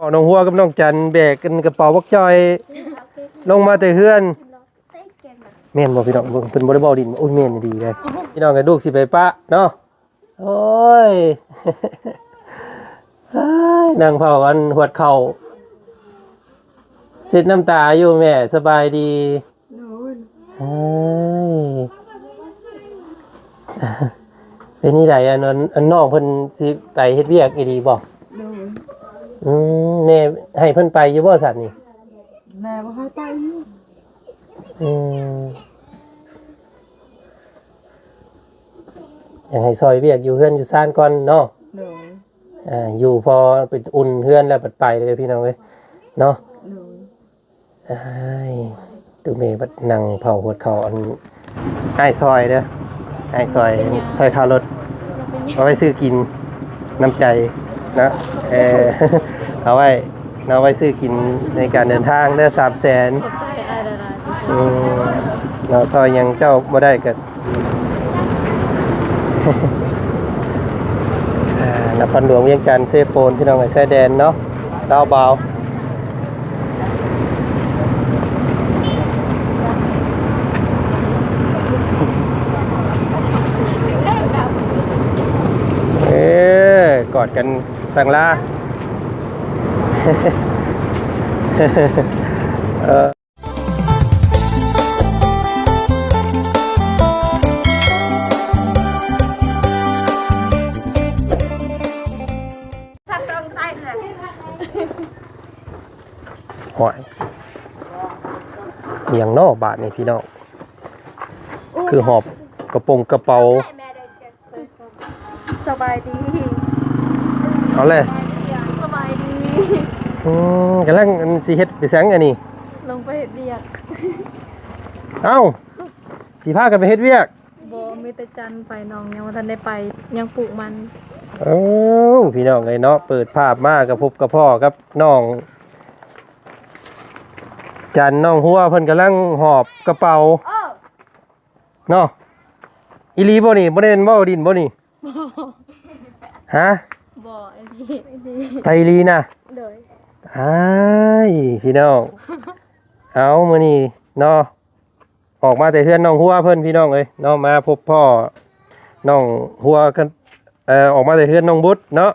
น้องหัวกับน้องจันแบกกันกระเป๋าบักจอยลงมาแต่เฮือนแม่นบ่พี่น้องเพิ่นบ่ได้เว้าดินโอ้ยแม่นดีเลยพี่น้องก็ลูกสิไปปะเนาะโอ้ยนั่งเผากันหวดเข่าเช็ดน้ำตาอยู่แม่สบายดีเฮ้ยเป็นนี่ไดอันน้องเพิ่นสิไปเฮ็ดเวียกอีหลีบ่แม่ให้เพิ่นไปอยู่บ่สัตว์นี่แม่บ่ให้ไปอยากให้ซอยเวียกอยู่เฮือนอยู่ซ่านก่อนเนาะอยู่พอเป็นอุ่นเฮือนแล้วปัดไปเลยพี่น้องเอ้ยเนาะตุเมบัดนั่งเผาหัวเขาอันให้ซอยเด้อให้ซอยข้าวรถเอาไว้ซื้อกินน้ำใจนะเอาไว้ซื้อกินในการเดินทางเด้อ300,000เราซอยยังเจ้าบ่ได้ก็นครหลวงเวียงจันทร์เซโปนพี่น้องไอ้แซ่แดนเนาะดาวเบากอดกันสั่งลาหอยเอียงนอกบาทนี่พี่น้องคือหอบกระเป๋าสบายดีเอาเลยสบายดีกำลังสิเฮ็ดไปแสงอันนี้ลงไปเฮ็ดเวียกเอ้าสิพากันไปเฮ็ดเวียกบ่มีแต่จันไปน้องยังบ่ทันได้ไปยังปลูกมันพี่น้องเอ้ยเนาะเปิดภาพมากับพบกับพ่อกับน้องจันน้องหัวเพิ่นกำลังหอบกระเป๋าเนาะอีหลีบ่นี่บ่ได้เว้าดินบ่นี่ฮะบ่ไอ้ดีไปอีหลีนะเด้อพี่น้องเอามื้อนี้เนาะออกมาแต่เฮือนน้องหัวเพิ่นพี่น้องเอ้ยเนาะมาพบพ่อน้องหัวกันออกมาแต่เฮือนน้องบุตรเนาะ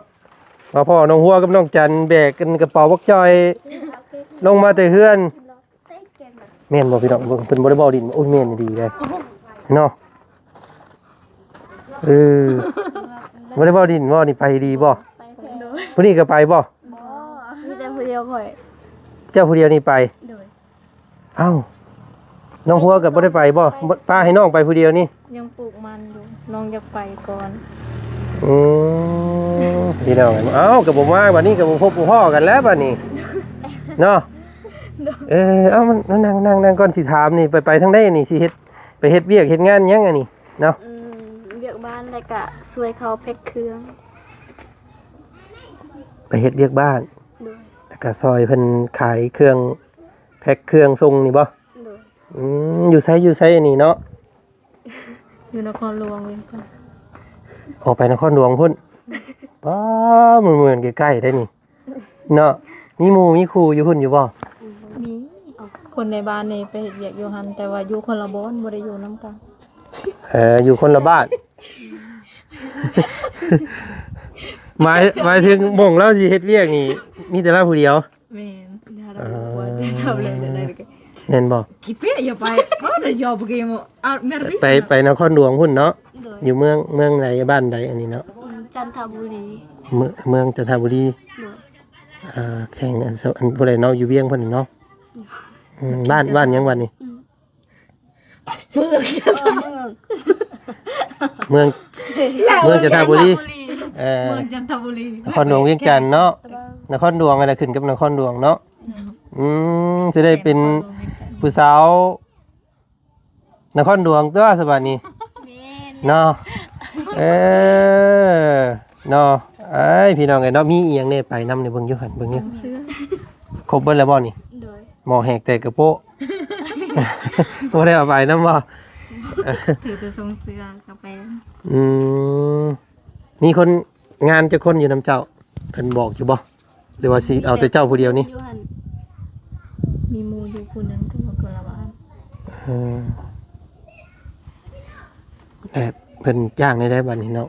มาพ่อน้องหัวกับน้องจันแบกกันกระเป๋าบักจอยลงมาแต่เฮือนแม่นบ่พี่น้องเพิ่นบ่ได้เว้าดินโอ้ยแม่นดีเลยเนาะบ่ได้เว้าดินเว้านี่ไปดีบ่ผู้นี้ก็ไปบ่มีแต่ผู้เดียวข่อยเจ้าผู้เดียวนี่ไปเอ้าน้องหัวก็บ่ได้ไปบ่ป้าให้น้องไปผู้เดียวนี่ยังปลูกมันอยู่น้องอยากไปก่อนพี่น้องเอ้าก็บ่มาบัดนี้ก็บ่พบพ่อกันแล้วบัดนี้เนาะเอ้ามันนั่งก่อนสิถามนี่ไปทางใดนี่สิเฮ็ดไปเฮ็ดเวียกเฮ็ดงานหยังอันนี้เนาะเวียกบ้านแล้วก็ช่วยเขาแพ็คเครื่องไปเฮ็ดเวียกบ้านแล้วก็ซอยเพิ่นขายเครื่องแพ็คเครื่องส่งนี่บ่อยู่ไสอันนี้เนาะอยู่นครหลวงเว้ยค่ะออกไปนครหลวงพุ่นป้าเหมือนใกล้ๆได้นี่เนาะมีหมู่มีครูอยู่พุ่นอยู่บ่มีคนในบ้านนี่ไปเฮ็ดเวียกอยู่หั่นแต่ว่าอยู่คนละบ้านบ่ได้อยู่นำกันอยู่คนละบ้านหมายถึงหม่องแล้วสิเฮ็ดเวียกนี่มีแต่เราผู้เดียวแม่นว่าเราเลยได้แม่นบ่คิดเปียอย่าไปบ่ได้ยอมกินแม่ริไปนครหลวงพุ่นเนาะอยู่เมืองไหนบ้านใดอันนี้เนาะจันทบุรีเมืองจันทบุรีแข่งอันบ่ได้เนาะอยู่เวียงพุ่นเนาะบ้านยังวันนี้เมืองจันทบุรีเมืองจันทบุรีนครหลวงเวียงจันทน์เนาะนครหลวงอะไรขึ้นกับนครหลวงเนาะจะได้เป็นผู้สาวนครหลวงตัวสบัดนี้เนาะเนาะพี่น้องไงเนาะมีอีหยังเนี่ยไปนำในเบิ่งอยู่หั่นเบิ่งอยู่ครบเบิดแล้วบ่นี่หมอแหกแต่กระโปะบ่ได้เอาไปนำบ่ถือแต่ทรงเสื้อกับไปมีคนงานจะคนอยู่นำเจ้าเพิ่นบอกอยู่บ่ หรือว่าสิเอาแต่เจ้าผู้เดียวนี่ อยู่หั่น มีหมู่อยู่ผู้หนึงแต่ว่าคนละบ้าน เออแต่เพิ่นจ้างได้บัดนี้เนาะ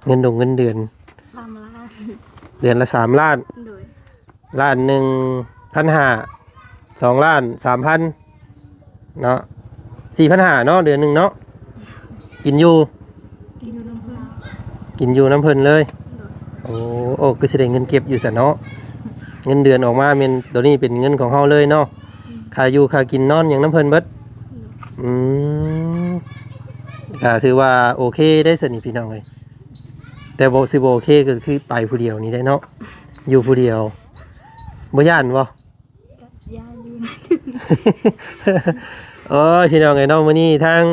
เงินเดือน 3 ล้าน เดือนละ3 ล้าน โดย ล้านหนึ่ง1,500 2 ล้าน 3,000เนาะ4,500เนาะเดือนหนึงเนาะกินอยู่ กินอยู่น้ำเพิ่น กินอยู่น้ำเพิ่นเลย โดย โอ้ก็สิได้เงินเก็บอยู่ซะเนาะเงินเดือนออกมาแม่นตัวนี้เป็นเงินของเฮาเลยเนาะค่าอยู่ค่ากินนอนหยังน้ำเพิ่นเบิดอืมก็ถือว่าโอเคได้สนิทพี่น้องเลยแต่บ่สิบ่โอเคก็คือไปผู้เดียวนี่ได้เนาะอยู่ผู้เดียวบ่ย่านบ่ ก็ย้ายอยู่นะ โอ้ยพี่น้องไอ้น้องมื้อนี้ทาง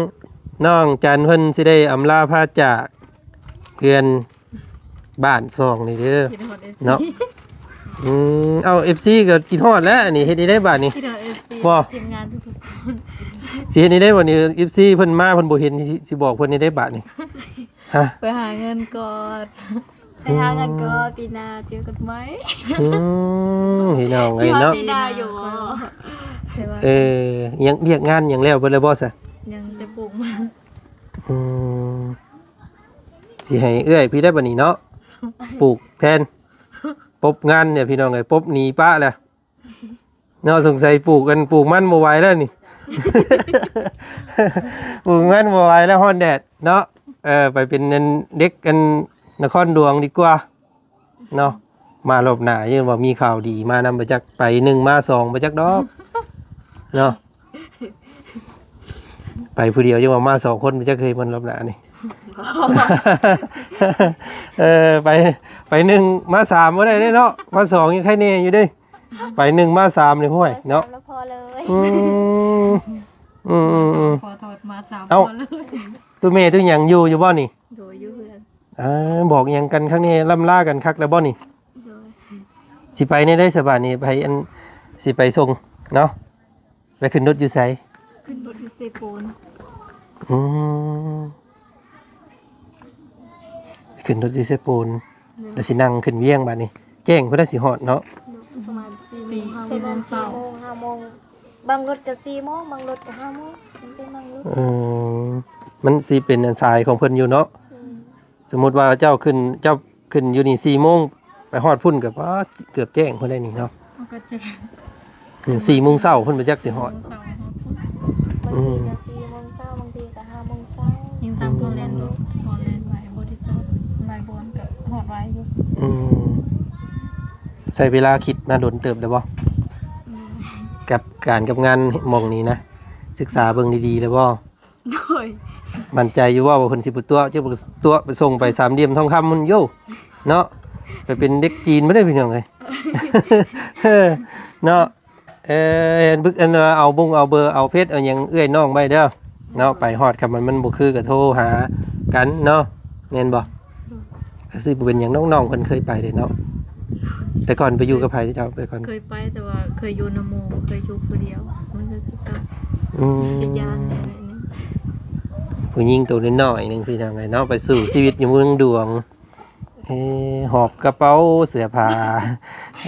น้องจันเพิ่นสิได้อำลาพาจากเพื่อนบ้านซองนี่เด้อ คิดฮอด FC เนาะเอา FC ก็กินฮอดแล้วอันนี้เฮ็ดได้บาดนี้ คิดฮอด FC บ่ ทีมงานทุกๆคน สิเฮ็ดได้บ่นี่ FC เพิ่นมาเพิ่นบ่เห็นสิบอกเพิ่นนี่ได้บาดนี้ฮะ ไปหาเงินก่อน ไปหากันก็ปีหน้าเจอกันไหม พี่น้อง สิ ไอ้ ฮอด เนาะ ปีหน้าอยู่บ่ แต่ว่า ยังเรียกงานหยังแล้วเบิดแล้วบ่ซะ ยังจะปลูกมัน อืมสิให้เอื้อยพี่ได้บ่นี่เนาะปลูกแทนปบงานเนี่ยพี่น้องเอ้ยปบหนีป้าแล้วเนาะสงสัยปลูกมันบ่ไหวแล้วนี่ ปลูกมันบ่ไหวแล้วฮ้อนแดดเนาะไปเป็นเด็กกันนครหลวงดีกว่าเนาะมารอบหน้ายังว่ามีข่าวดีมานำไปจักไป1มา2ไปจักดอกเนาะไปผู้เดียวยังว่ามา2คนไปจักเคยมันรอบหน้านี่ ไป1มา3บ่ได้เด้เนาะมา2ยังใครแน่อยู่เด้ไป1มา3นี่ห้วยเนาะ แล้วพอเลย ขอโทษมา3 เอ้า คนเลย ตัวเมย์ตัวหยังอยู่บ่นี่ โดยอยู่เพื่อน บอกหยังกันครั้งนี้ล่ำล่ากันคักแล้วบ่นี่ โดย สิไปในได้สบายนี่ไปสิไปส่งเนาะไปขึ้นรถอยู่ไส ขึ้นรถอยู่เซโปน อืมไปขึ้นรถที่เซปูนแล้วสินั่งขึ้นเวียงบัดนี้แจ้งเพิ่นได้สิฮอดเนาะ ประมาณ4 4 โมง 4โมงเช้า 5 โมงบางรถก็4 โมงบางรถก็5 โมงมันเป็นบางรถ มันสิเป็นอันสายของเพิ่นอยู่เนาะ อืม สมมุติว่าเจ้าขึ้นอยู่นี่4 โมงไปฮอดพุ่นก็ว่าเกือบแจ้งเพิ่นได้นี่เนาะ มันก็แจ้ง 4 โมงเช้าเพิ่นไปจักสิฮอด เช้า บางทีก็4 โมงเช้าบางทีก็5 โมงเช้า ยิงตามเขาแลนรถพอแลนไว้บ่ได้จอดลายบอนกับหอดไว้อยู่ ใช้เวลาคิดมาโดนเติบได้บ่กับการกับงานหมองนี้นะศึกษาเบิ่งดีๆแล้วบ่ โดย มั่นใจอยู่ว่าเพิ่นสิบ่ตัวจะบ่ตัวไปส่งไป3เหลี่ยมทองคำมันโยเนาะไปเป็นเด็กจีนบ่ได้พี่น้องเอ้ย เนาะบึกเอาบุ้งเอาเบอร์เอาเพชรเอาหยังเอื้อยน้องไว้เด้อเนาะไปฮอดครับมันบ่คือก็โทรหากันเนาะแม่นบ่ก็สิบ่เป็นหยังน้องๆเพิ่นเคยไปเด้เนาะแต่ก่อนไปอยู่กับไผเจ้าไปก่อน เคยไปแต่ว่าเคยอยู่นโมเคยอยู่ผู้เดียวมันก็คือกับ อืม สิยานอะไรนี่ ผู้หญิงตัวน้อยๆหนึงพี่น้องไงเนาะไปสู่ชีวิตอยู่เมืองดวงหอบกระเป๋าเสื้อผ้า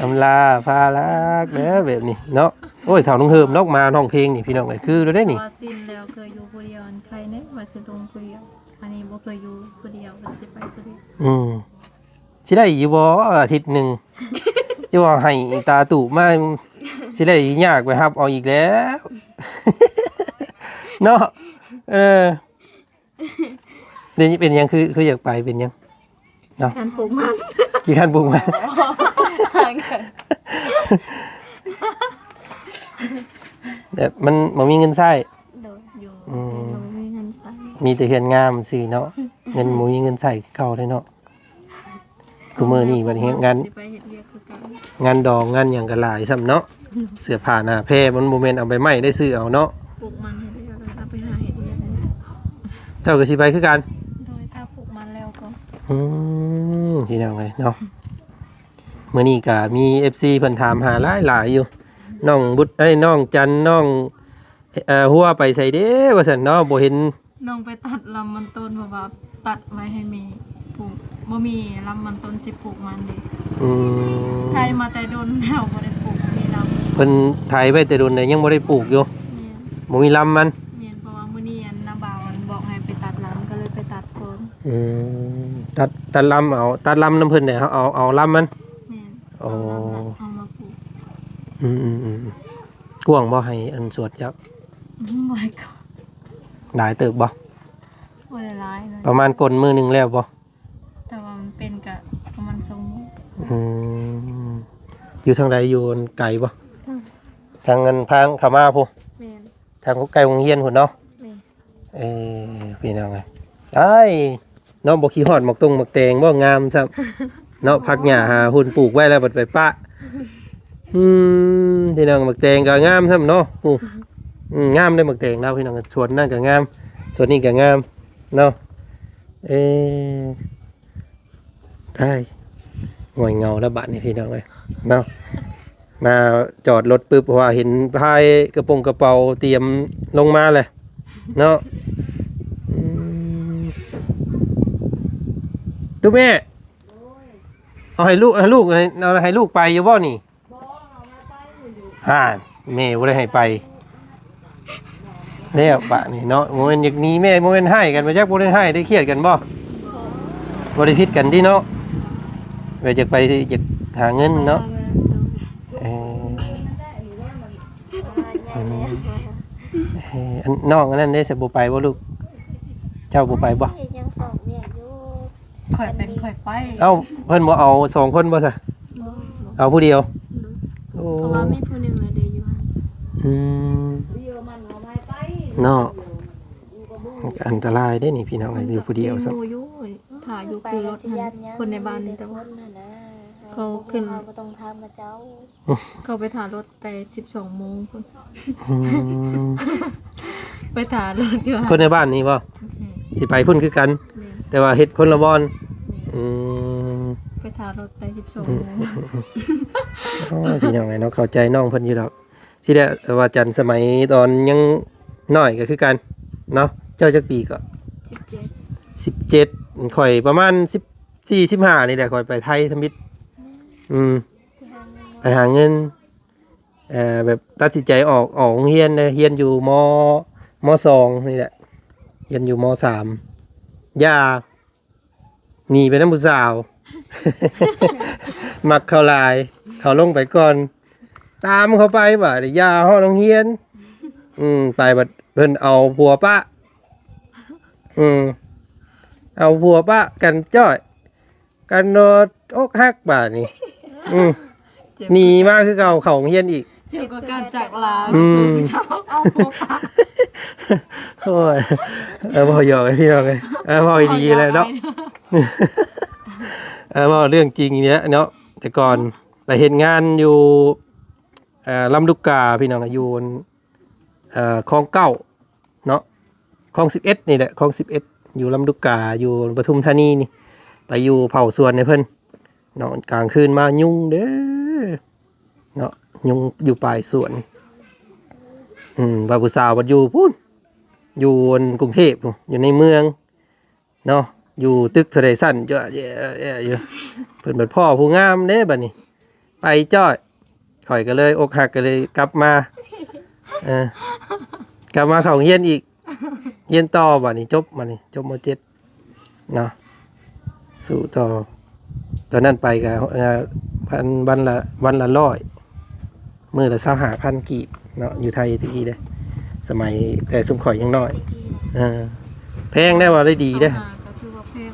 อำลาพาลักเด้อแบบนี้เนาะโอ้ยเฒ่าน้องเฮิมนอกมาร้องเพลงนี่พี่น้องเอ้ยคือเราได้นี่ ว่าสิ้นแล้วเคยอยู่ผู้เดียวใครเนี่ยว่าสิลงผู้เดียวอันนี้บ่เคยอยู่ผู้เดียวก็สิไปผู้เดียว สิได้อยู่บ่อาทิตย์หนึง จะว่าให้ตาตู่มาสิได้ยากไปครับเอาอีกแล้ว เนาะเดี๋ยวนี้เป็นหยังคืออยากไปเป็นหยัง การปลูกมัน กี่ขั้นปรุงมา ห่างกัน แต่มันบ่มีเงินใช้ โดย อยู่เราไม่มีเงินใช้ มีแต่เฮือนงามซื่อเนาะเงินบ่มีเงินใช้เข้าได้เนาะคือมื้อนี้บัดนี้งาน สิไปเฮ็ดเวียกคือกัน งานดองงานหยังก็หลายซ้ำเนาะเสื้อผ้าหน้าแพรมันบ่แม่นเอาไปไหม้ได้ซื้อเอาเนาะ ปลูกมันเฮ็ดเวียกแล้วเอาไปหาเฮ็ดเวียกนั่นแหละ เจ้าก็สิไปคือกัน โดยถ้าปลูกมันแล้วก็ ที่นั่งเลยเนาะมื้อนี้ก็มี FC เพิ่นถามหาหลายๆอยู่น้องบุตรน้องจันน้องหัวไปใส่เด้ว่าซั่นเนาะบ่เห็น น้องไปตัดลำมันต้นเพราะว่าตัดไว้ให้เมย์ ปลูกบ่มีลำมันต้นสิปลูกมันเด้ อืม ไทยมาแต่โดนแล้วบ่ได้ปลูกมีลำ เพิ่นไถไว้แต่โดนแต่ยังบ่ได้ปลูกอยู่ แม่น บ่มีลำมัน แม่นเพราะว่ามื้อนี้อันน้าบ่าวมันบอกให้ไปตัดลำก็เลยไปตัดก่อน อืมตัดลำเอาตัดลำน้ำเพิ่นเนี่ยเอาลำมัน แม่น โอ้ เอามาปลูก อืมกว้างบ่ให้อันสวดจับ บ่ได้ก็ หลายเติบบ่ บ่ได้หลายเลย ประมาณกลมือหนึงแล้วบ่ แต่ว่ามันเป็นกะประมาณ2มื้อ อืมอยู่ทางใดอยู่ไกลบ่ทางเงินพางเขามาพุ่น แม่น ทางไกลโรงเรียนพุ่นเนาะ แม่น พี่น้องไงน้องบ่ขี้ฮอดหมกตรงหมกแตงบ่งามซ้ำ เนาะพักหญ้าหาหุ่นปลูกไว้แล้วบัดไปปะพี่น้องหมกแตงก็งามซ้ำเนาะงามได้หมกแตงแล้วพี่น้องสวนนั่นก็งามสวนนี้ก็งามเนาะได้หน่วยเงาแล้วบัดนี่พี่น้องเอ้ยเนาะมาจอดรถปึ๊บเพราะว่าเห็นพายกระโปรงกระเป๋าเตรียมลงมาเลยเนาะตุ๊แม่เอาให้ลูกเอาให้ลูกไปอยู่บ่นี่แม่บ่ได้ให้ไปแล้วปะนี่เนาะโมเมนต์อย่างนี้แม่โมเมนต์ให้กันไปจักบ่ได้ให้ได้เครียดกันบ่ได้ผิดกันที่เนาะไปจะไปจะหาเงินเนาะน้องอันนั้นได้สิบ่ไปบ่ลูกเจ้าบ่ไปบ่ ยังสอบเนี่ยอยู่ ข่อยเป็นข่อยไป เอ้าเพิ่นบ่เอา2คนบ่ซะ บ่ เอาผู้เดียวโอ้ เพราะว่ามีผู้หนึงเลยเด้อยู่หั่น เนาะอันตรายได้นี่พี่น้องอยู่ผู้เดียวซะ อยู่ถ่ายอยู่คือรถหั่นคนในบ้านนี่แต่ว่า เขาขึ้น เราก็ต้องทำกับเจ้า เขาไปถ่ายรถแต่12 โมงพุ่น อืม ไปถ่ายรถอยู่ คนในบ้านนี่บ่สิไปพุ่นคือกัน แต่ว่าเฮ็ดคนละบ่อนอืม ไปถ่ายรถแต่12 โมง โอ้ยพี่น้องเนาะเข้าใจน้องเพิ่นอยู่ดอกสิได้ว่าจันสมัยตอนยังน้อยก็คือกันเนาะเจ้าจักปีก็ 17 17ข่อยประมาณ14 15นี่แหละข่อยไปไทยทมิตรไปหาเงินแบบตัดสินใจออกโรงเรียนเลยเรียนอยู่ม2นี่แหละเรียนอยู่ม3ย่าหนีไปน้ำผู้สาว มักเข้าลายเขาลงไปก่อนตามเขาไปบ่ได้ย่าฮอดโรงเรียนไปบัดเพิ่นเอาผัวปะเอาผัวปะกันจ้อยกันโดดอกหักบ่านี่หนีมาคือเก่าเขาโรงเรียนอีก เจ็บกับการจากลา เอาโปะปะ โอ้ยพอหยอกให้พี่น้องเลยพอดีเลยเนาะพอเรื่องจริงเนี้ยเนาะแต่ก่อนไปเห็นงานอยู่ลำลูกกาพี่น้องอยู่คลองเก้าเนาะคลอง11นี่แหละคลอง11อยู่ลำลูกกาอยู่ปทุมธานีนี่ไปอยู่เผาสวนในเพิ่นเนาะกลางคืนมายุ่งเด้อเนาะยุ่งอยู่ปลายสวนบาบุสาวบัดอยู่พูนอยู่กรุงเทพอยู่ในเมืองเนาะอยู่ตึกทะเลสั้นเยอะอยู่เพิ่นเป็นพ่อผู้งามเด้บัดนี้ไปจ้อยข่อยก็เลยอกหักก็เลยกลับมากลับมาเข้าเรียนอีกเรียนต่อบัดนี้จบมานี่จบม.7เนาะสู้ต่อตอนนั้นไปก็วันละ100มื้อละ25,000กีบเนาะอยู่ไทยตะกี้เด้สมัยแต่สมข่อยยังน้อยแพงได้ว่าได้ดีเด้ ก็คือว่าแพง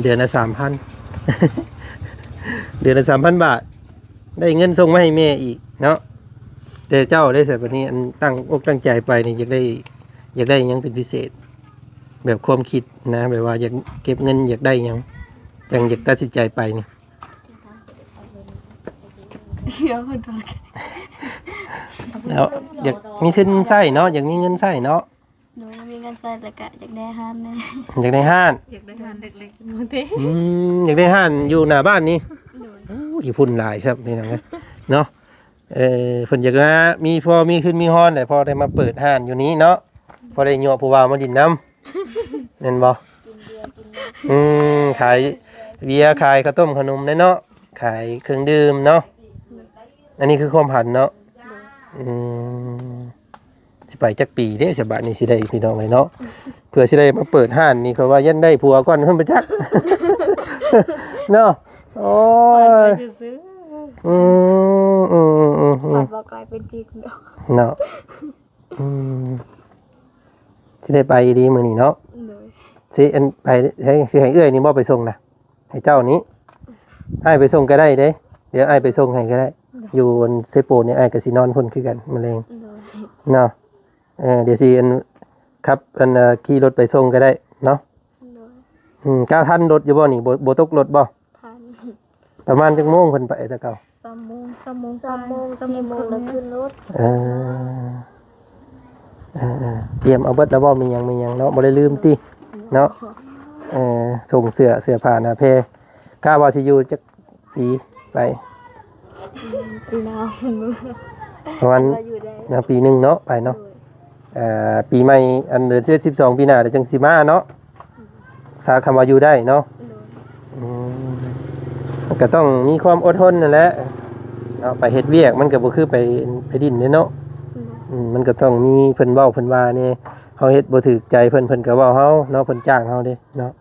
เดือนละ 3,000 เดือนละ 3,000 บาทได้เงินส่งมาให้แม่อีกเนาะแต่เจ้าได้ใส่บัดนี้อันตั้งอกตั้งใจไปนี่อยากได้หยังเป็นพิเศษ แบบความคิดนะแบบว่าอยากเก็บเงินอยากได้หยังจังอยากตัดสินใจไปนี่ เดี๋ยวเพิ่นโดน แล้วอยากมีเงินใช้เนาะอยากมีเงินใช้เนาะ หนูยังมีเงินใส่แล้วก็อยากได้ห้านเลย อยากได้ห้าน อยากได้ทานเล็กๆมื้อเด้ อยากได้ห้านอยู่หน้าบ้านนี่โอ้ยพุ่นหลายครับนี่นะเนาะเพิ่นอยากนะมีพอมีขึ้นมีฮ้อนได้พอได้มาเปิดห้านอยู่นี้เนาะพอได้ยัวผู้ว่ามาดินน้ำเห็นบ่ กินเบียร์กิน ขายเบียร์ขายข้าวต้มขนมเนาะขายเครื่องดื่มเนาะอันนี้คือความผันเนาะอืมสิไปจักปีเด้ฉบับนี้สิได้พี่น้องเลยเนาะเผื่อสิได้มาเปิดห้านนี่เขาว่ายันได้ผัวก่อนเพิ่นไปจัก เนาะโอ้ย ไปซื้อ อืม ฝันบ่กลายเป็นจริงเด้อ เนาะสิได้ไปดีมื้อนี้เนาะ เลย สิอันไปให้เอื้อยนี่บ่ไปส่งนะให้เจ้านี้อ้ายไปส่งก็ได้เด้เดี๋ยวอ้ายไปส่งให้ก็ได้อยู่บนเซโปนี่อ้ายก็สินอนพุ่นคือกันมะเร็ง เลย เนาะเดี๋ยวสิอันครับอันขี่รถไปส่งก็ได้เนาะ เลย ก้าวทันรถอยู่บ่นี่บ่ตกรถบ่ พัน ประมาณจักโมงเพิ่นไปแต่เก่า 3 โมง 3 โมง4 โมงแล้วขึ้นรถ เอเตรียมเอาเบิดแล้วบ่มีหยังเนาะบ่ได้ลืมติเนาะส่งเสื้อผ้าหน้าแพรกล้าว่าสิอยู่จักปีไป ปีหน้ามื้อ ประมาณ ก็อยู่ได้ ปีหนึงเนาะไปเนาะปีใหม่อันเดือน11 12ปีหน้าเดี๋ยวจังสิมาเนาะสาคำว่าอยู่ได้เนาะ เลย ก็ต้องมีความอดทนนั่นแหละเนาะไปเฮ็ดเวียกมันก็บ่คือไปดินเนาะมันก็ต้องมีเพิ่นเว้าเพิ่นว่านี่เฮาเฮ็ดบ่ถูกใจเพิ่นก็เว้าเฮาเนาะเพิ่นจ้างเฮาเด้เนาะ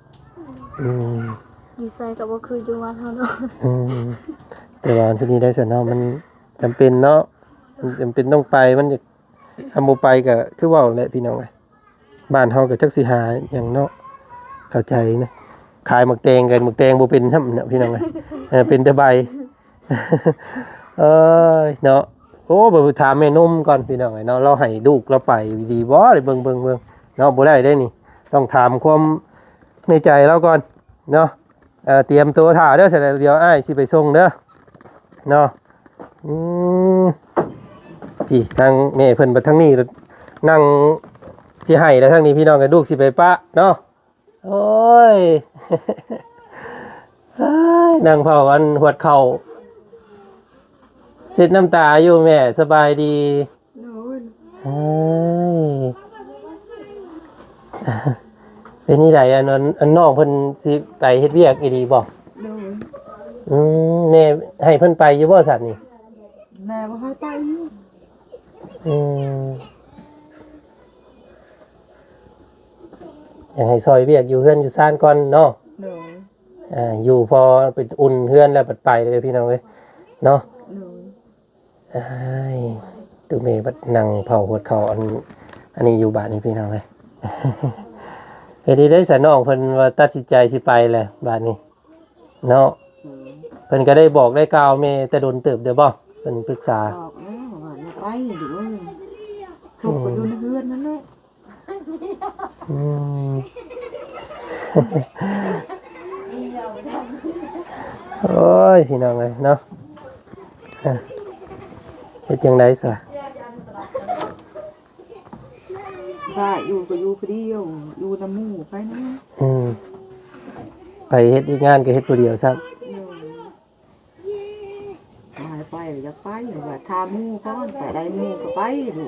อยู่ไสก็บ่คืออยู่วัดเฮาเนาะ แต่ว่าที่นี่ได้ซะเนาะมันจำเป็นเนาะมันจำเป็นต้องไปมันจะทำบ่ไปก็คือเว้าแหละพี่น้องเอ้ยบ้านเฮาก็จักสิหาหยังเนาะเข้าใจนะขายหมึกแตงกันหมึกแตงบ่เป็นซ้ำเนาะพี่น้องเอ้ยเป็นแต่ใบ เอ้ยเนาะโอ้บ่ถามแม่นมก่อนพี่น้องเอ้ยเนาะเราให้ลูกเราไปดีบ่ได้เบิ่งเนาะบ่ได้เด้นี่ต้องถามความในใจเราก่อนเนาะเตรียมตัวท่าเด้อเสร็จแล้วเดี๋ยวอ้ายสิไปส่งเด้อเนาะพี่ทางแม่เพิ่นไปทางนี้นั่งสิให้แล้วทางนี้พี่น้องกับลูกสิไปปะเนาะโอ้ย นั่งเผาวันหวดเข่าเช็ดน้ำตาอยู่แม่สบายดีเป็นนี่ไดอันน้องเพิ่นสิไปเฮ็ดเวียกอีดีบ่แม่ให้เพิ่นไปอยู่บ่สัตว์นี่ แม่บ่ให้ไป อยากให้ซอยเวียกอยู่เฮือนอยู่ซ่านก่อนเนาะ โดย อยู่พอเป็นอุ่นเฮือนแล้วไปเลยพี่น้องเอ้ยเนาะ โดย อ้ายตู้เมย์บัดนั่งเผาหดเขาอันนี้อยู่บ้านนี่พี่น้องเอ้ย เฮ็ดได้สะน้องเพิ่นว่าตัดสินใจสิไปแหละบ้านนี้เนาะเพิ่นก็ได้บอกได้กล่าวแม่แต่โดนเติบเด้อบ่เพิ่นปรึกษา บอกแล้วว่าอย่าไปเดี๋ยวถูกไปอยู่ในเฮือนนั่นแหละ อืม โอ้ยพี่น้องเอ้ยเนาะเฮ็ดจังได๋ซะ ถ้าอยู่ก็อยู่คนเดียวอยู่นำหมู่ไปนะ ไปเฮ็ดงานก็เฮ็ดผู้เดียวซ้ำ หายไปอยากไปว่าทาหมู่ก่อนไปได้หมู่ก็ไปหรือ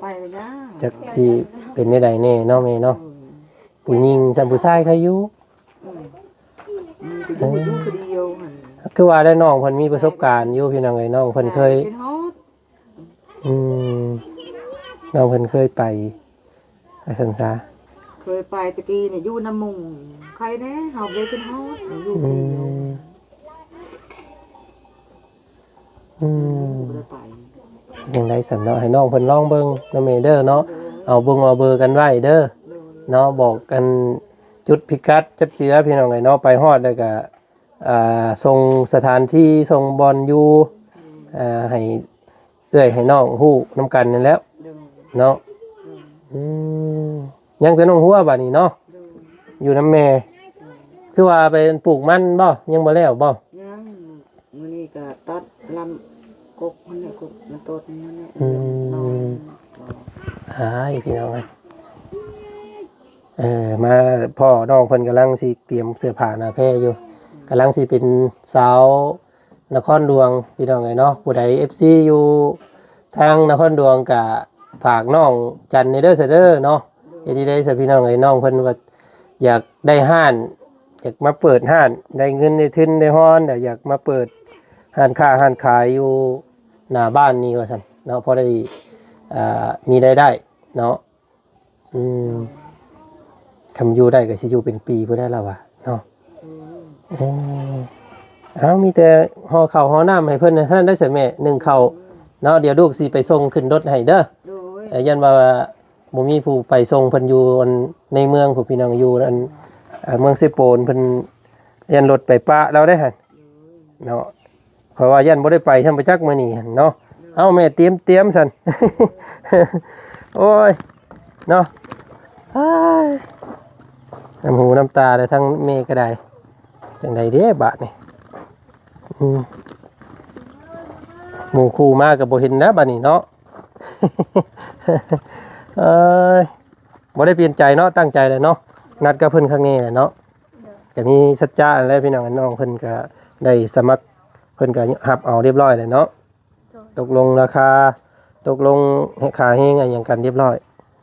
ไปก็ยา จักสิเป็นได้ใดแน่เนาะแม่เนาะผู้หญิงซ้ำผู้ชายใครอยู่ มีก็อยู่คนเดียวหั่น คือว่าได้น้องเพิ่นมีประสบการณ์อยู่พี่น้องเอ้ยน้องเพิ่นเคย เป็นฮอด น้องเพิ่นเคยไปสันซา เคยไปตะกี้เนี่ยอยู่นำหมู่ใครแน่เฮาบ่ได้เป็นฮอดอยู่คนเดียวบ่ได้ไป ยังได้สันเนาะให้น้องเพิ่นลองเบิ่งเนาะแม่เด้อเนาะเอาเบิ่งเอาเบอร์กันไว้เด้อเนาะบอกกันจุดพิกัดจับเจือพี่น้องเอ้ยเนาะไปฮอดแล้วก็ส่งสถานที่ส่งบอลอยู่ให้เอื้อยให้น้องฮู้นํกันนั่นแหล้วเนาะยังแต่น้องหัวบัดนี้เนาะอยู่นำแม่คือว่าไปปลูกมันบ่ยังบ่แล้วบ่ ยังมื้อนี้ก็ตัดลำกกมันเนี่ยกกมันต้นมันเนี่ยนอน หายพี่น้องมาพ่อน้องเพิ่นกำลังสิเตรียมเสื้อผ้าหน้าแพรอยู่กำลังสิเป็นสาวนครหลวงพี่น้องเนาะผู้ใด FC อยู่ทางนครหลวงก็ฝากน้องจันในเด้อเด้อเนาะเฮ็ดได้ซะพี่น้องน้องเพิ่นว่า อยากได้ห้านอยากมาเปิดห้านได้เงินได้ทุนได้ฮ้อนแต่อยากมาเปิดห้านค้าห้านขายอยู่หน้าบ้านนี่ว่าซั่นเนาะพอได้มีรายได้เนาะคำอยู่ได้ก็สิอยู่เป็นปีบ่ได้แล้วว่ะเนาะมีแต่ห่อข้าวห่อน้ำให้เพิ่นนะท่านได้เสิแม่นึ่งข้าวเนาะเดี๋ยวลูกสิไปส่งขึ้นรถให้เด้อ โดย ยันว่าบ่มีผู้ไปส่งเพิ่นอยู่ในเมืองผู้พี่น้องอยู่อันเมืองสิโปนเพิ่นยันรถไปปะเราได้หั่นเนาะเพราะว่ายันบ่ได้ไปทำไปจักมื้อนี้หั่นเนาะเอ้าแม่เตรียมซั่น โอ้ยเนาะน้ำหูน้ำตาได้ทั้งแม่ก็ได้จังไดเด้บาดนี่หมู่คู่มาก็บ่เห็นนะบัดนี้เนาะ บ่ได้เปลี่ยนใจเนาะตั้งใจเลยเนาะนัดกับเพิ่นครั้งนี้แหละเนาะก็มีสัจจะอะไรพี่น้องน้องเพิ่นก็ได้สมัครเพิ่นก็รับเอาเรียบร้อยเลยเนาะตกลงราคาตกลงค่าแฮงอะไรอย่างกันเรียบร้อย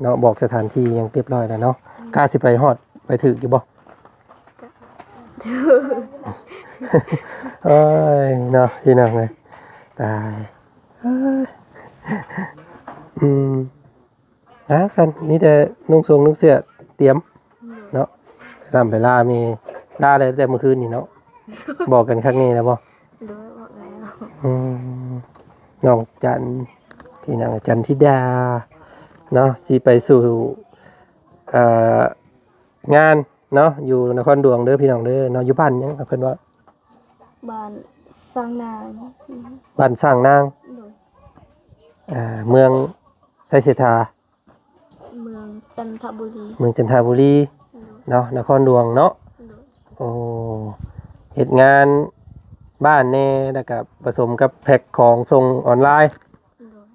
เนาะบอกสถานที่อย่างเรียบร้อยแล้วเนาะกล้าสิไปฮอดไปถึกอยู่บ่ เอ้ยเนาะพี่น้องเอ้ยตายสันนี่แต่นุ่งทรงนุ่งเสื้อเตรียมเนาะลำไปลามีลาเลยแต่เมื่อคืนนี่เนาะบอกกันครั้งนี้นะบ่ โดยบอกแล้ว น้องจันที่นางจันทิดาเนาะสิไปสู่งานเนาะอยู่นครหลวงเด้อพี่น้องเด้อเนาะอยู่บ้านยังเพิ่นว่า บ้านสร้างนาง บ้านสร้างนาง โดย เมืองไสเสถา เมืองจันทบุรี เมืองจันทบุรีเนาะนครหลวงเนาะ โดย โอ้เฮ็ดงานบ้านแน่แล้วก็ผสมกับแพ็คของส่งออนไลน์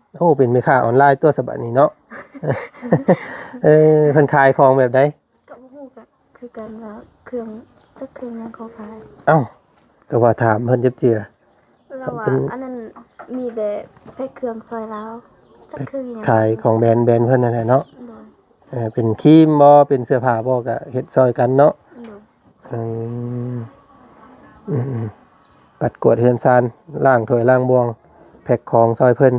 โดย โอ้เป็นแม่ค้าออนไลน์ตัวสบัดนี้เนาะ เพิ่นขายของแบบใด กับฮู้ก็คือกันว่าเครื่องจักเครื่องยังเขาขาย เอ้าก็ว่าถามเพิ่นจับเจือ แล้วว่า เป็น อันนั้นมีแต่แพ็คเครื่องซอยแล้วจักเครื่องยัง ขายของแบรนด์เพิ่นนั่นแหละเนาะ โดย เป็นครีมบ่เป็นเสื้อผ้าบ่ก็เฮ็ดซอยกันเนาะ โดย อืมปัดกวาดเฮือนซานล้างถ้วยล้างบวงแพ็คของซอยเพิ่น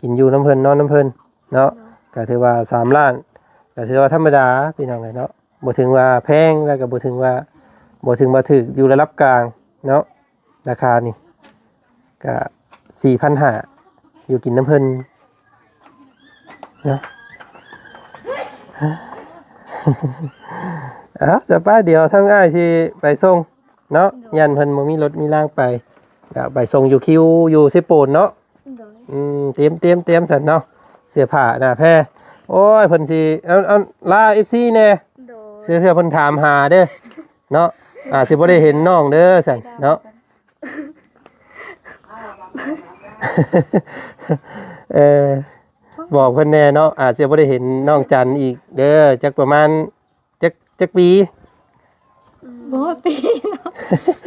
กินอยู่น้ำเพิ่นนอนน้ำเพิ่นเนาะก็ถือว่า3ล้านก็ถือว่าธรรมดาพี่น้องเนาะบ่ถึงว่าแพงแล้วก็บ่ถึงว่าถึกอยู่ระดับกลางเนาะราคานี่ก็ 4,500 อยู่กินน้ำเพิ่นเนาะ สบายเดี๋ยวทั้งอ้ายสิไปส่งเนาะยันเพิ่นบ่มีรถมีรางไปเดี๋ยวไปส่งอยู่คิวอยู่สิโปนเนาะ โดย เตรียมซั่นเนาะเสื้อผ้าหน้าแพรโอ้ยเพิ่นสิเอาลา FC แน่ โดย เสื้อเพิ่นถามหาเด้อเนาะสิบ่ได้เห็นน้องเด้อซั่นเนาะ บอกเพิ่นแน่เนาะอาจจะบ่ได้เห็นน้องจันอีกเด้อจักประมาณจักปี บ่ปีเนาะ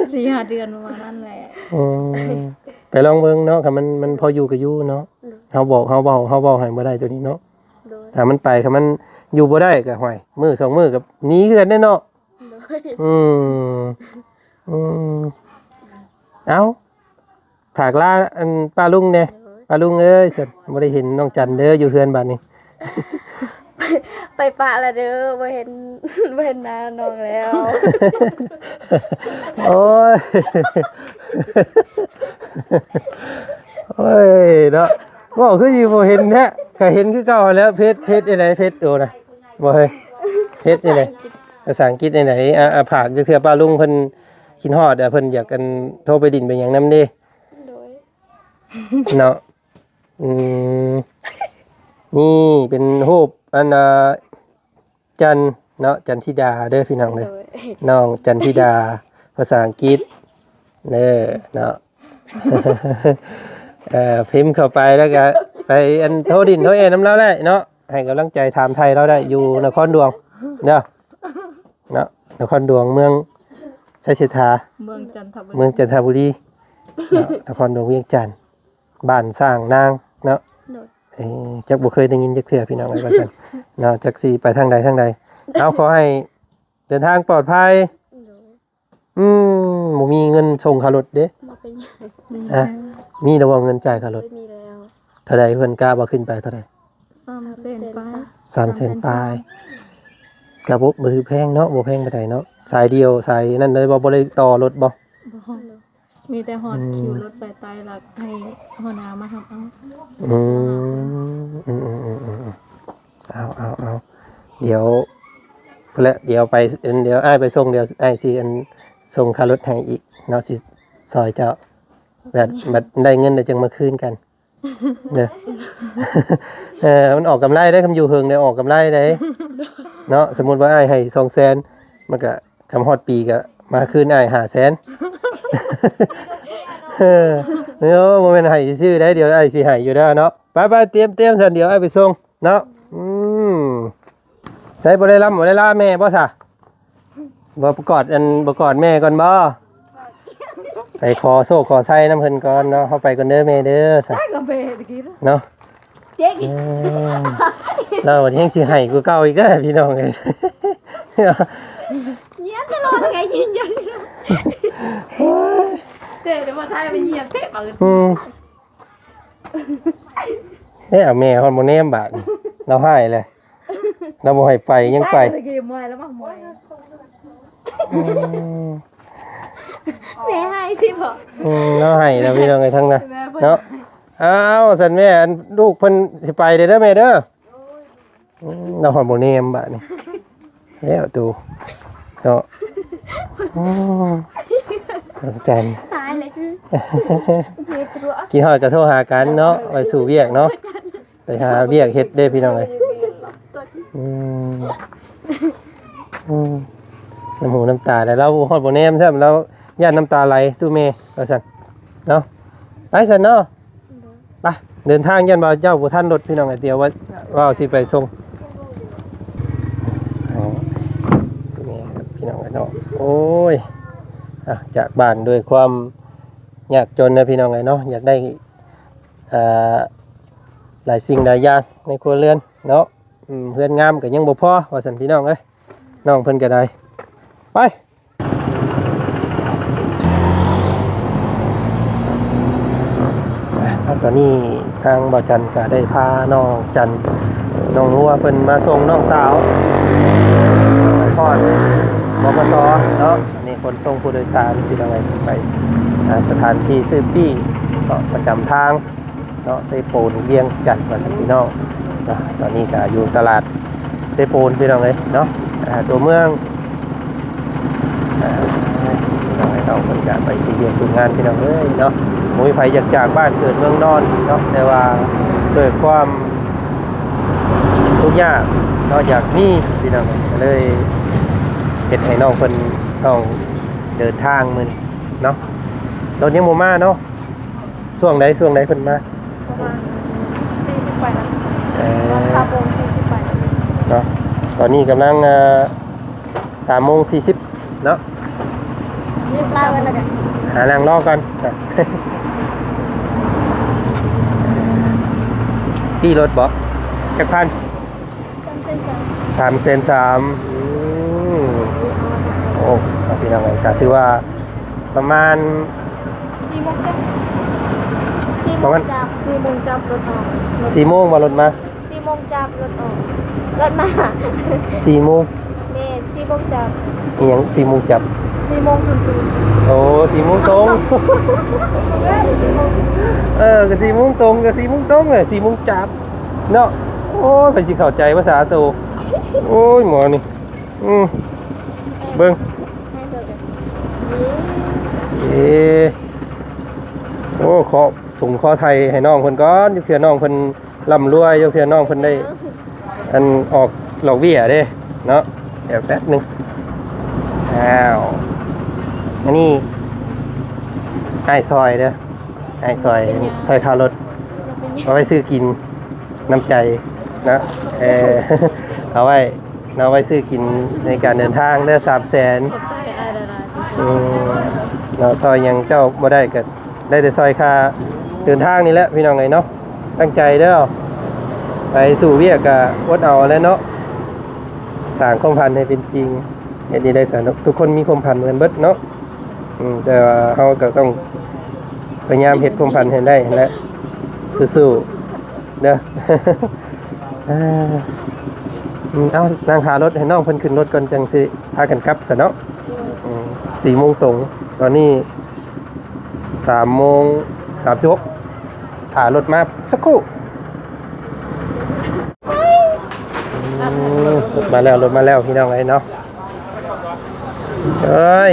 4-5 เดือนประมาณนั้นแหละ ไปลองเบิ่งเนาะคันมันพออยู่ก็อยู่เนาะเฮาบอกเฮาเว้าให้บ่ได้ตัวนี้เนาะ โดย ถ้ามันไปคันมันอยู่บ่ได้ก็ห่วยมื้อ2มื้อก็หนีคือกันแน่เนาะ โดย เอ้าฝากลาอันป้าลุงแน่ป้าลุงเอ้ยซั่นบ่ได้เห็นน้องจันเด้ออยู่เฮือนบัดนี้ ไปปะละเด้อบ่เห็น บ่เห็นหน้าน้องแล้ว โอ้ย โอ้ยเนาะบอกคืออยู่บ่เห็นแท้ก็เห็นคือเก่าแล้วเพชรอะไรเพชรโตนะบ่เฮ้ยเพชรอะไรภาษาอังกฤษไหนผากเทื่อป้าลุงเพิ่นคิดฮอดเพิ่นอยากกันโทรไปดินไปหยังนำเด้ โดย เนาะนี่เป็นรูปอันจันเนาะจันทิดาเด้อพี่น้องเด้อ โดย น้องจันทิดาภาษาอังกฤษเด้อเนาะ พิมพ์เข้าไปแล้วก็ไปอันโทรดินโทรเอน้ำเราได้เนาะให้กำลังใจถามไทยเราได้อยู่นครหลวงเนาะนครหลวงเมืองไสเสถา เมืองจันทบุรี เมืองจันทบุรีเนาะนครหลวงเวียงจันทน์บ้านสร้างนางเนาะ โดย จักบ่เคยได้ยินจักเทื่อพี่น้องไอ้ว่าซั่นเนาะจักสิไปทางใดเอาขอให้ เดินทางปลอดภัย โดย บ่มีเงินส่งค่ารถเด้ บ่เป็นหยัง อ่ะมีแต่ว่าเงินจ่ายค่ารถ มีแล้ว เท่าใดเพิ่นกล้าบ่ขึ้นไปเท่าใด 300,000ไป 300,000ปลายก็บ่ถือแพงเนาะบ่แพงปานใดเนาะสายเดียวสายนั่นเลยบ่ได้ต่อรถบ่ บ่มีแต่ฮอดคิวรถสายใต้หลักให้หัวหน้ามารับเอา อืมเอาเดี๋ยวพุ่นแหละเดี๋ยวไปเดี๋ยวอ้ายไปส่งเดี๋ยวอ้ายสิส่งค่ารถให้อีกเนาะสิซอยเจ้าแบบได้เงินเดี๋ยวจึงมาคืนกันเด้อ มันออกกำไรได้คำอยู่เฮิงได้ออกกำไรได้เนาะสมมุติว่าอ้ายให้200,000มันก็คำฮอดปีก็มาคืนอ้าย500,000 เนาะบ่แม่นให้ชื่อได้เดี๋ยวอ้ายสิให้อยู่แล้วเนาะไปๆเตรียมซั่นเดี๋ยวอ้ายไปส่งเนาะใช้บ่ได้ลาแม่บ่ซะบ่ประกอดแม่ก่อนบ่ไปขอโซ่ขอไส้น้ำเพิ่นก่อนเนาะเฮาไปก่อนเด้อแม่เด้อซะ ก็เบตะกี้ เนาะ เจ๊ก เรายังสิให้กูเก่าอีกเด้อพี่น้องเอ้ย เยี่ยมตลอดไงยิงยัน เจ๊เดี๋ยวมาทายไปเหยียบเทปเอา เอาแม่ฮอดบ่แนมบาดนี่เราให้เลยเราบ่ให้ไปยังไป ตะกี้มวยแล้วมามวย แม่ให้ที่บอก เราให้แล้วพี่น้องเอ้ยทั้งนั้นเนาะอ้าวสันแม่อันลูกเพิ่นสิไปเด้อแม่เด้อเราฮอดบ่แนมบาดนี่แล้วตูเนาะสนใจ ตายเลยคือเจ๊ตัว กินฮอดก็โทรหากันเนาะไปสู่เวียกเนาะไปหาเวียกเฮ็ดเด้อพี่น้องเอ้ยน้ำหูน้ำตาแต่เราฮอดบ่แนมใช่มั้ยเราย่านน้ำตาไหลตู้เมว่าซั่นเนาะไปซั่นเนาะไปเดินทางยันบ่เจ้าบ่ทันรถพี่น้องไอ้เตียวว่าสิไปส่งตู้เมครับพี่น้องไอ้เนาะโอ้ยจากบ้านด้วยความยากจนนะพี่น้องไอ้เนาะอยากได้หลายสิ่งหลายอย่างในครัวเรือนเนาะเฮือนงามก็ยังบ่พอว่าซั่นพี่น้องเอ้ยน้องเพิ่นก็ได้ไปตอนนี้ทางบ่าวจันก็ได้พาน้องจันน้องหัวเพิ่นมาส่งน้องสาวไปพอดบกสเนาะนี่คนส่งผู้โดยสารที่ทางไหนไปสถานที่ซื้อปี้ก็ประจำทางเนาะเซโปนเวียงจันทร์ว่าซั่นพี่น้องตอนนี้ก็อยู่ตลาดเซโปนพี่น้องเอ้ยเนาะตัวเมืองเราคนจะไปสู่เรียนสู่งานพี่น้องเอ้ยเนาะมุ้ยไผอยากจากบ้านเกิดเมืองนอนเนาะแต่ว่าด้วยความทุกข์ยากเนาะอยากมีพี่น้องก็เลยเฮ็ดให้น้องเพิ่นต้องเดินทางมื้อนี้เนาะรถยังบ่มาเนาะช่วงใดเพิ่นมา ประมาณ40ไปนะคาโบง40ไป เนาะตอนนี้กำลัง3:40เนาะ รีบลากันแล้วกัน หานางรอก่อนจ้ะ ที่รถบ่จักพัน 3 เซนจ้ะ 3 โอ้เอาพี่น้องก็ถือว่าประมาณ 4 โมงจ้ะ4 ประมาณ จับ 4 โมงจับรถออก 4 โมงมารถมา 4 โมงจับรถออกรถมา 4 โมง แม่4 โมงจับ อีหยัง4 โมงจับ 4 โมง00 โอ้4 โมงตรง ก็4 โมงตรงก็4 โมงตรงเลย4 โมงจับเนาะโอ้ยไปสิเข้าใจภาษาโตโอ้ยหมอนี่เบิ่ง ให้เธอเด้อ โอ้ขอถุงขอไทยให้น้องเพิ่นก่อนจักเทื่อน้องเพิ่นร่ำรวยจักเทื่อน้องเพิ่นได้อันออกเหล่าเบี้ยเด้เนาะเดี๋ยวแป๊บนึงอันนี้ให้ซอยเด้อให้ซอยค่ารถเอาไว้ซื้อกินน้ำใจนะเอาไว้ซื้อกินในการเดินทางเด้อ300,000 ขอบใจอายหลายๆ เราซอยยังเจ้าบ่ได้ก็ได้แต่ซอยค่าเดินทางนี่แหละพี่น้องไงเนาะตั้งใจเด้อไปสู่เวียกก็อดเอาแล้วเนาะสร้างความพันให้เป็นจริง เฮ็ดนี่ได้สนุกทุกคนมีความฝันเหมือนเบิดเนาะแต่ว่าเฮาก็ต้องพยายามเฮ็ดความฝันให้ได้และสู้ๆเด้อ เอานั่งหารถให้น้องเพิ่นขึ้นรถก่อนจังสิพากันกลับซะเนาะ4 โมงตรงตอนนี้3 โมง 36ถ่ารถมาสักครู่รถมาแล้วพี่น้องเอ้ยเนาะเอ้ย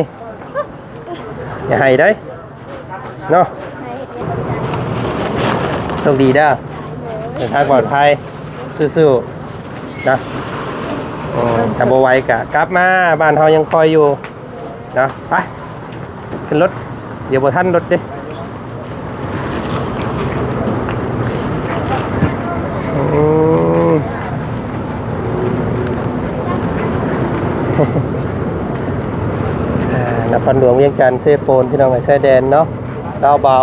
อย่าให้ได้เนาะโชคดีเด้อเดินทางปลอดภัยสู้ๆนะถ้าบ่ไหวก็กลับมาบ้านเฮายังคอยอยู่นะไปขึ้นรถเดี๋ยวบ่ทันรถเด้นครหลวงเวียงจันทร์เซโปนพี่น้องไอ้ชายแดนเนาะดาวเบา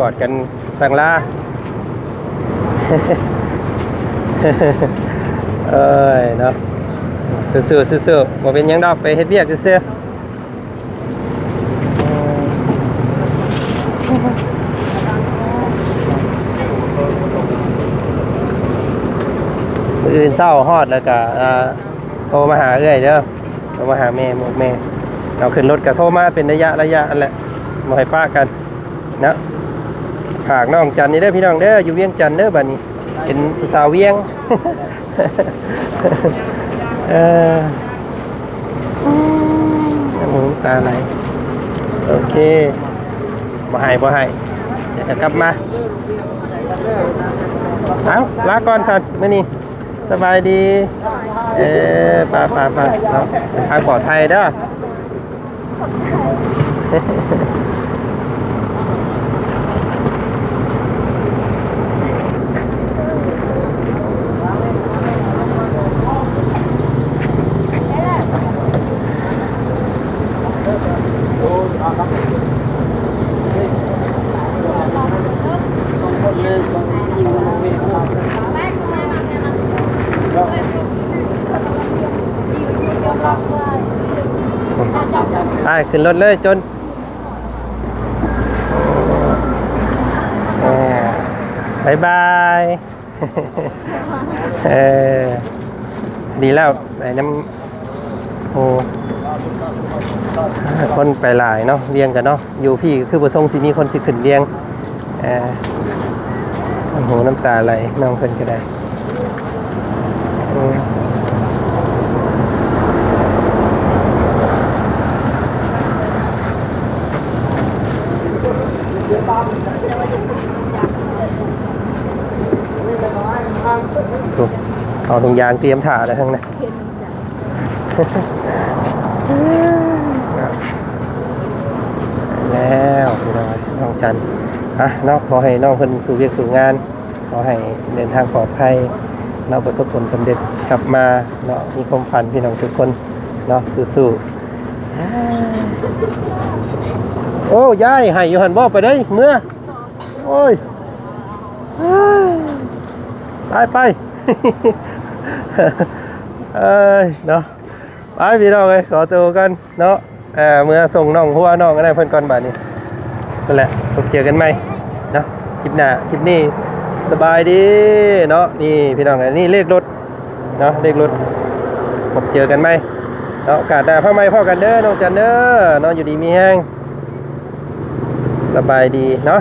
กอดกันสั่งลา เอ้ยเนาะสู้ๆบ่เป็นหยังดอกไปเฮ็ดเวียกซื่อๆมื้ออื่นเช้าฮอดแล้วก็โทรมาหาเอื้อยเด้อโทรมาหาแม่บอกแม่เอาขึ้นรถก็โทรมาเป็นระยะนั่นแหละบ่ให้ปะกันนะฝากน้องจันนี่เด้อพี่น้องเด้ออยู่เวียงจันทน์เด้อบัดนี้เป็นสาวเวียง น้ำตาไหลโอเคบ่ให้เดี๋ยวจะกลับมาเอาลาก่อนสัตว์มื้อนี้สบายดีไปเนาะทางปลอดภัยเด้อ ไปขึ้นรถเลยจนบายบาย ดีแล้วไอ้น้ำโอ้คนไปหลายเนาะเรียงกันเนาะอยู่พี่คือประสงค์สิมีคนสิขึ้นเรียงโอ้โหน้ำตาไหลน้องเพิ่นก็ได้เอาถุงยางเตรียมถ่าอะไรทั้งนั้นแล้วพี่น้องจันน้องขอให้น้องเพิ่นสู่เวียกสู่งานขอให้เดินทางปลอดภัยน้องประสบผลสำเร็จกลับมาเนาะมีความฝันพี่น้องทุกคนเนาะสู้ๆโอ้ยายให้อยู่หันบ่ไปได้เมื่อโอ้ยไป เนาะไปพี่น้องเลยขอตัวกันเนาะเมื่อส่งน้องหัวน้องอะไรเพิ่นก่อนบัดนี้นั่นแหละพบเจอกันใหม่เนาะคลิปหน้าคลิปนี้สบายดีเนาะนี่พี่น้องนี่เลขรถเนาะเลขรถพบเจอกันใหม่เนาะโอกาสหน้าพ่อใหม่พ่อกันเด้อน้องจันเด้อเนาะอยู่ดีมีแห้งสบายดีเนาะ